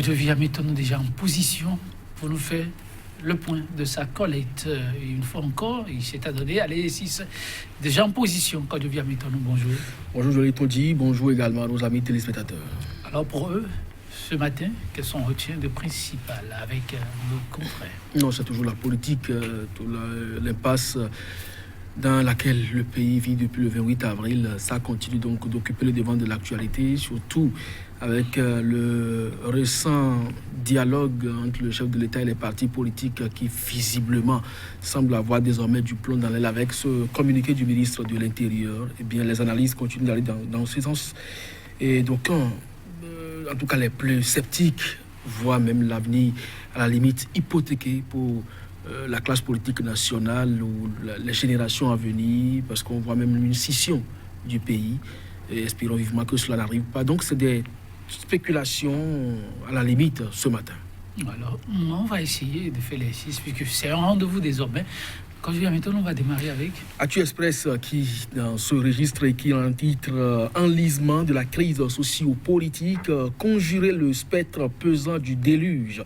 Kodjovi Hamilton déjà en position pour nous faire le point de sa collecte. Une fois encore, il s'est adonné à l'exercice. Déjà en position, Kodjovi Hamilton, bonjour. Bonjour Jolie Tondji, bonjour également à nos amis téléspectateurs. Alors pour eux, ce matin, quels sont retient de principal avec nos confrères? Non, c'est toujours la politique, l'impasse dans laquelle le pays vit depuis le 28 avril. Ça continue donc d'occuper le devant de l'actualité, surtout avec le récent dialogue entre le chef de l'État et les partis politiques qui visiblement semble avoir désormais du plomb dans l'aile. Avec ce communiqué du ministre de l'Intérieur, eh bien, les analyses continuent d'aller dans ce sens. Et donc, en tout cas les plus sceptiques voient même l'avenir à la limite hypothéqué pour la classe politique nationale ou les générations à venir, parce qu'on voit même une scission du pays, et espérons vivement que cela n'arrive pas. Donc c'est des spéculations à la limite ce matin. Alors on va essayer de faire l'exercice puisque c'est un rendez-vous désormais. Quand je viens maintenant, on va démarrer avec Actu Express qui, dans ce registre, écrit un titre Enlisement de la crise socio-politique, conjurer le spectre pesant du déluge,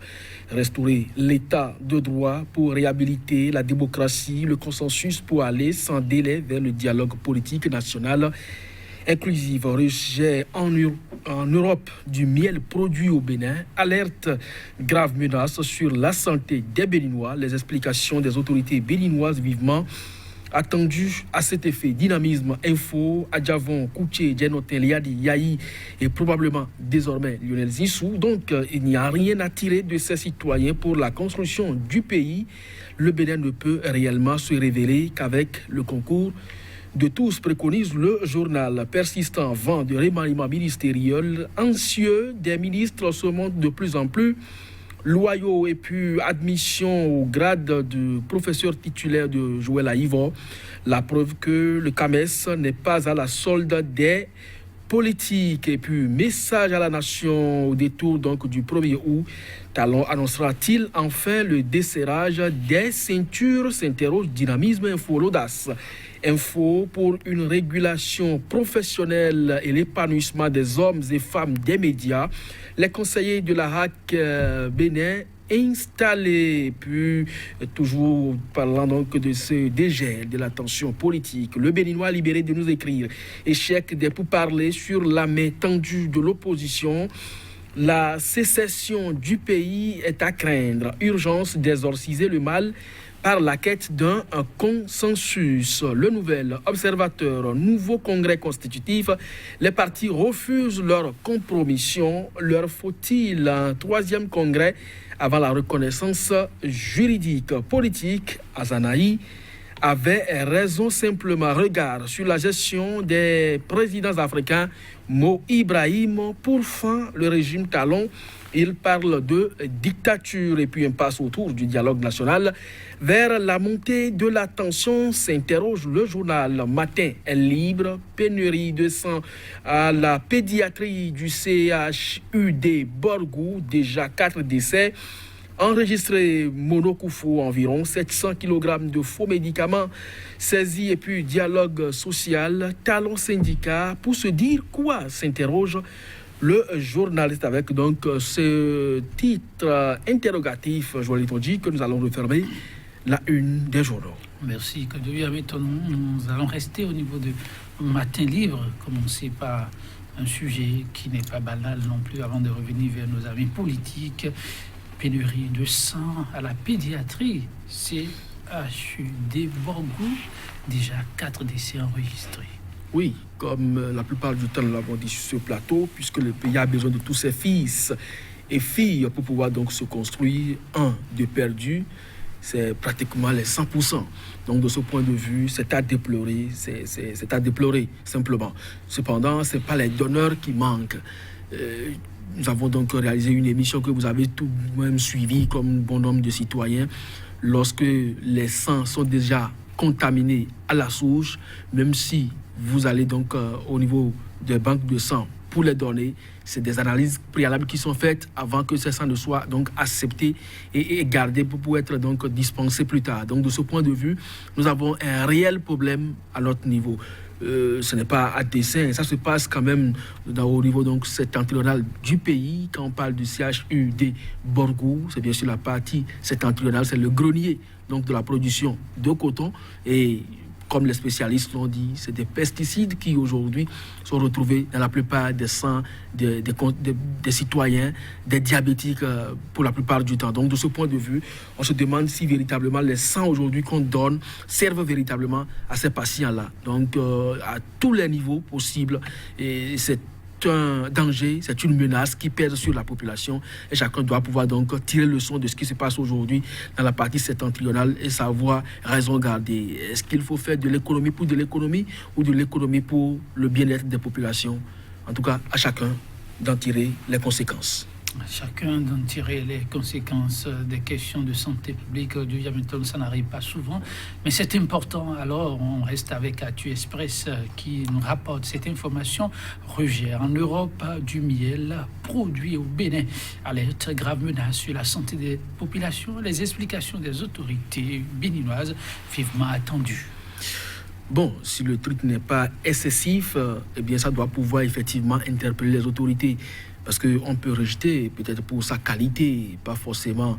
restaurer l'état de droit pour réhabiliter la démocratie, le consensus pour aller sans délai vers le dialogue politique national inclusive, rejet en Europe du miel produit au Bénin, alerte grave menace sur la santé des Béninois, les explications des autorités béninoises vivement attendues à cet effet. Dynamisme, info, Adjavon, Kouché, Djenotel, Yadi, Yahi et probablement désormais Lionel Zissou. Donc il n'y a rien à tirer de ces citoyens pour la construction du pays. Le Bénin ne peut réellement se révéler qu'avec le concours de tous, préconise le journal. Persistant vent de remaniement ministériel, anxieux des ministres se montrent de plus en plus loyaux. Et puis admission au grade de professeur titulaire de Joël Aïvo, la preuve que le CAMES n'est pas à la solde des politiques. Et puis message à la nation au détour donc du 1er août. Talon annoncera-t-il enfin le desserrage des ceintures, s'interroge Dynamisme Info. L'audace Info pour une régulation professionnelle et l'épanouissement des hommes et femmes des médias. Les conseillers de la HAC Bénin installés, puis toujours parlant donc de ce dégel de la tension politique. Le Béninois libéré de nous écrire. Échec des pourparlers sur la main tendue de l'opposition. La sécession du pays est à craindre. Urgence d'exorciser le mal par la quête d'un consensus. Le Nouvel Observateur, nouveau congrès constitutif. Les partis refusent leur compromission. Leur faut-il un troisième congrès avant la reconnaissance juridique, politique? Azanaï avait raison simplement. Regard sur la gestion des présidents africains. Mo Ibrahim pourfend le régime Talon. Il parle de dictature et puis un passe autour du dialogue national vers la montée de la tension, s'interroge le journal. Matin est libre, pénurie de sang à la pédiatrie du CHUD Borgou, déjà 4 décès. Enregistré Monokoufou, environ 700 kg de faux médicaments saisis et puis dialogue social, Talon syndicat, pour se dire quoi, s'interroge le journaliste avec donc ce titre interrogatif, Joël Tondji, que nous allons refermer la une des journaux. Merci, Kodjovi Hamilton. Nous allons rester au niveau de Matin Libre, commencer par un sujet qui n'est pas banal non plus avant de revenir vers nos amis politiques. Pénurie de sang à la pédiatrie, CHUD Borgou, déjà 4 décès enregistrés. Oui, comme la plupart du temps nous l'avons dit sur ce plateau, puisque le pays a besoin de tous ses fils et filles pour pouvoir donc se construire. Un de perdu, c'est pratiquement les 100%. Donc de ce point de vue, c'est à déplorer, c'est à déplorer simplement. Cependant, ce n'est pas les donneurs qui manquent. Nous avons donc réalisé une émission que vous avez tout de même suivie comme bon nombre de citoyens. Lorsque les sangs sont déjà contaminés à la souche, même si vous allez donc au niveau des banques de sang pour les donner. C'est des analyses préalables qui sont faites avant que ces sangs ne soient donc acceptés et gardés pour être donc dispensés plus tard. Donc de ce point de vue, nous avons un réel problème à notre niveau. Ce n'est pas à dessein, ça se passe quand même au niveau donc septentrional du pays. Quand on parle du CHUD Borgou, c'est bien sûr la partie septentrionale, c'est le grenier donc de la production de coton. Et comme les spécialistes l'ont dit, c'est des pesticides qui aujourd'hui sont retrouvés dans la plupart des sangs des citoyens, des diabétiques pour la plupart du temps. Donc de ce point de vue, on se demande si véritablement les sangs aujourd'hui qu'on donne servent véritablement à ces patients-là. Donc à tous les niveaux possibles, et c'est un danger, c'est une menace qui pèse sur la population et chacun doit pouvoir donc tirer le son de ce qui se passe aujourd'hui dans la partie septentrionale et savoir raison garder. Est-ce qu'il faut faire de l'économie pour de l'économie ou de l'économie pour le bien-être des populations? En tout cas, à chacun d'en tirer les conséquences. Chacun d'en tirer les conséquences des questions de santé publique. Du Hamilton, ça n'arrive pas souvent, mais c'est important. Alors, on reste avec Actu Express qui nous rapporte cette information. Rejet en Europe du miel produit au Bénin. Alerte, grave menace sur la santé des populations. Les explications des autorités béninoises vivement attendues. Bon, si le truc n'est pas excessif, eh bien, ça doit pouvoir effectivement interpeller les autorités. Parce qu'on peut rejeter peut-être pour sa qualité, pas forcément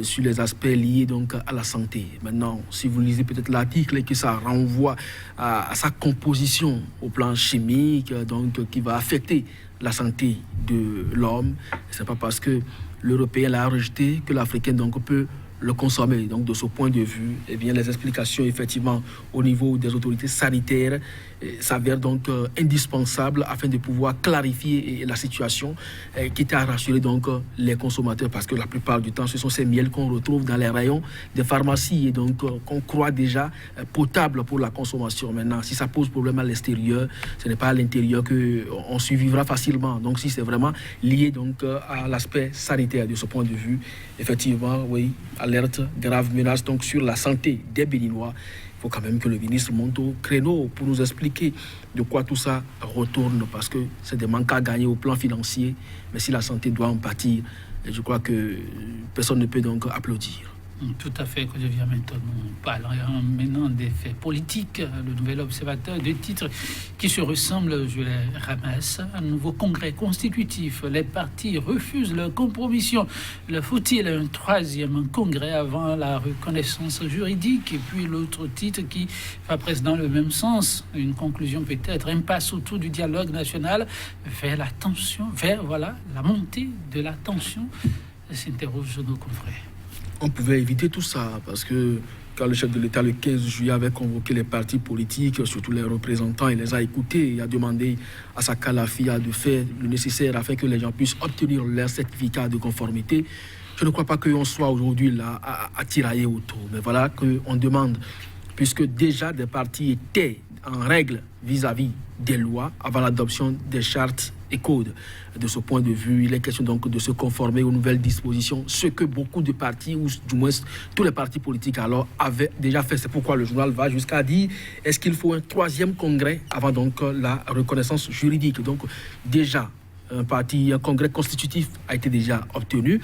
sur les aspects liés donc à la santé. Maintenant, si vous lisez peut-être l'article et que ça renvoie à sa composition au plan chimique, donc qui va affecter la santé de l'homme, c'est pas parce que l'Européen l'a rejeté que l'Africain donc peut le consommer. Donc de ce point de vue, eh bien, les explications effectivement au niveau des autorités sanitaires s'avèrent donc indispensables afin de pouvoir clarifier la situation, quitte à rassurer donc les consommateurs, parce que la plupart du temps ce sont ces miels qu'on retrouve dans les rayons des pharmacies et donc qu'on croit déjà potables pour la consommation. Maintenant, si ça pose problème à l'extérieur, ce n'est pas à l'intérieur qu'on survivra facilement. Donc si c'est vraiment lié donc à l'aspect sanitaire de ce point de vue, effectivement, oui, alerte, grave menace donc sur la santé des Béninois. Il faut quand même que le ministre monte au créneau pour nous expliquer de quoi tout ça retourne, parce que c'est des manques à gagner au plan financier, mais si la santé doit en pâtir, je crois que personne ne peut donc applaudir. Tout à fait, que je viens maintenant. On parle maintenant des faits politiques. Le Nouvel Observateur, deux titres qui se ressemblent, je les ramasse. Un nouveau congrès constitutif. Les partis refusent leur compromission. Le faut-il un troisième congrès avant la reconnaissance juridique? Et puis l'autre titre qui va presque dans le même sens. Une conclusion peut-être. Impasse autour du dialogue national vers la tension, vers la montée de la tension. S'interrogent nos confrères. On pouvait éviter tout ça, parce que quand le chef de l'État, le 15 juillet, avait convoqué les partis politiques, surtout les représentants, il les a écoutés, il a demandé à sa calafia de faire le nécessaire afin que les gens puissent obtenir leur certificat de conformité. Je ne crois pas qu'on soit aujourd'hui là à tirailler autour, mais voilà qu'on demande, puisque déjà des partis étaient en règle vis-à-vis des lois avant l'adoption des chartes et codes. De ce point de vue, il est question donc de se conformer aux nouvelles dispositions, ce que beaucoup de partis, ou du moins tous les partis politiques alors avaient déjà fait. C'est pourquoi le journal va jusqu'à dire, est-ce qu'il faut un troisième congrès avant donc la reconnaissance juridique? Donc déjà, un congrès constitutif a été déjà obtenu.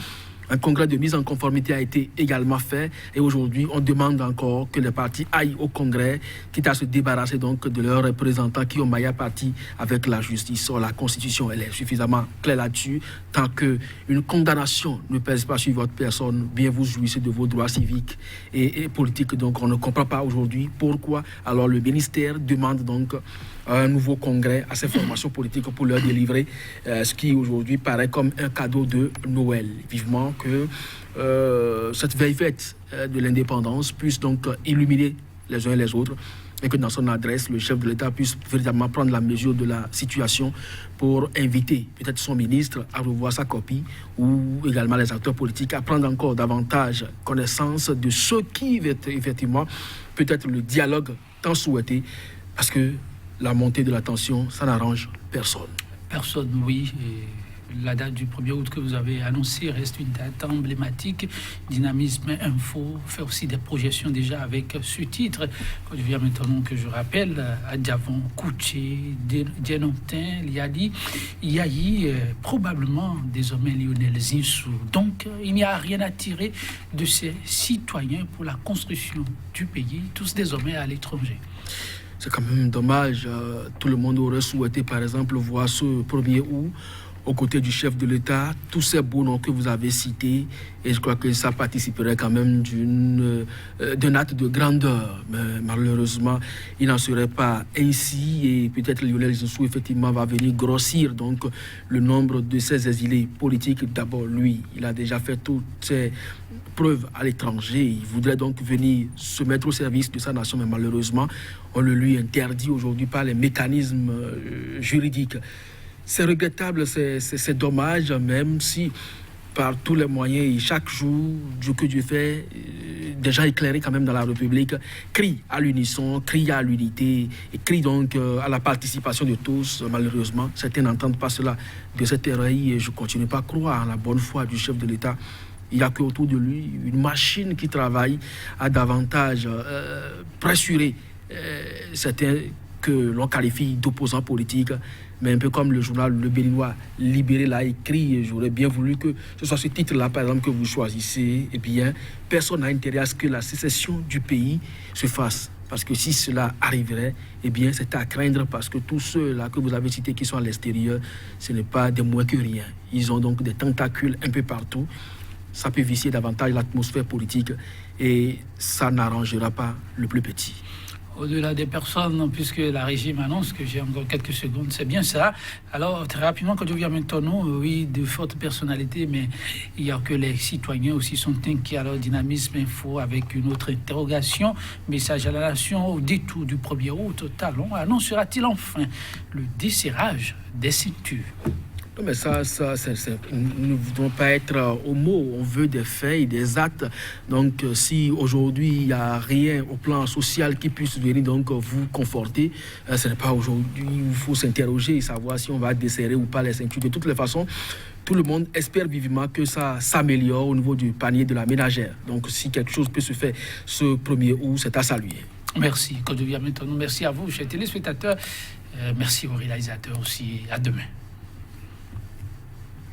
Un congrès de mise en conformité a été également fait et aujourd'hui on demande encore que les partis aillent au congrès, quitte à se débarrasser donc de leurs représentants qui ont maillé partie avec la justice. La constitution elle est suffisamment claire là-dessus. Tant qu'une condamnation ne pèse pas sur votre personne, bien vous jouissez de vos droits civiques et politiques. Donc on ne comprend pas aujourd'hui pourquoi alors le ministère demande donc un nouveau congrès à ces formations politiques pour leur délivrer ce qui aujourd'hui paraît comme un cadeau de Noël. Vivement que cette veille fête de l'indépendance puisse donc illuminer les uns et les autres et que dans son adresse, le chef de l'État puisse véritablement prendre la mesure de la situation pour inviter peut-être son ministre à revoir sa copie ou également les acteurs politiques à prendre encore davantage connaissance de ce qui effectivement peut être le dialogue tant souhaité, parce que la montée de la tension, ça n'arrange personne. Personne, oui. Et la date du 1er août que vous avez annoncée reste une date emblématique. Dynamisme Info fait aussi des projections déjà avec ce titre. Quand je viens maintenant que je rappelle, Adjavon, Kouché, Dienontin, Liali, Yahi, probablement désormais Lionel Zinsou. Donc, il n'y a rien à tirer de ces citoyens pour la construction du pays, tous désormais à l'étranger. C'est quand même dommage. Tout le monde aurait souhaité, par exemple, voir ce 1er août aux côtés du chef de l'État, tous ces beaux noms que vous avez cités, et je crois que ça participerait quand même d'un acte de grandeur. Mais malheureusement, il n'en serait pas ainsi, et peut-être Lionel Zinsou, effectivement, va venir grossir donc le nombre de ces exilés politiques. D'abord, lui, il a déjà fait toutes ses preuves à l'étranger. Il voudrait donc venir se mettre au service de sa nation, mais malheureusement, on le lui interdit aujourd'hui par les mécanismes juridiques. C'est regrettable, c'est dommage, même si par tous les moyens, chaque jour, que Dieu fait, des gens éclairés quand même dans la République, crient à l'unisson, crient à l'unité, et crient donc à la participation de tous. Malheureusement, certains n'entendent pas cela de cette oreille, et je ne continue pas à croire en la bonne foi du chef de l'État. Il n'y a qu'autour de lui une machine qui travaille à davantage pressurer certains que l'on qualifie d'opposants politiques, mais un peu comme le journal Le Béninois Libéré l'a écrit, et j'aurais bien voulu que ce soit ce titre-là, par exemple, que vous choisissez. Eh bien, personne n'a intérêt à ce que la sécession du pays se fasse. Parce que si cela arriverait, eh bien, c'est à craindre, parce que tous ceux-là que vous avez cités qui sont à l'extérieur, ce n'est pas des moins que rien. Ils ont donc des tentacules un peu partout. Ça peut vicier davantage l'atmosphère politique, et ça n'arrangera pas le plus petit. Au-delà des personnes, puisque la régime annonce que j'ai encore quelques secondes, c'est bien ça. Alors, très rapidement, quand je viens maintenant, oui, de fortes personnalités, mais il n'y a que les citoyens aussi sont inquiets. Alors, Dynamisme Info, avec une autre interrogation, message à la nation, au détour du 1er août, Talon annoncera-t-il enfin le desserrage des ceintures? Non, mais nous ne voulons pas être au mot, on veut des faits et des actes. Donc, si aujourd'hui il n'y a rien au plan social qui puisse venir donc vous conforter, ce n'est pas aujourd'hui où il faut s'interroger et savoir si on va desserrer ou pas les ceintures. De toutes les façons, tout le monde espère vivement que ça s'améliore au niveau du panier de la ménagère. Donc, si quelque chose peut se faire ce 1er août, c'est à saluer. Merci. Quand je viens maintenant, merci à vous, chers téléspectateurs. Merci aux réalisateurs aussi. À demain.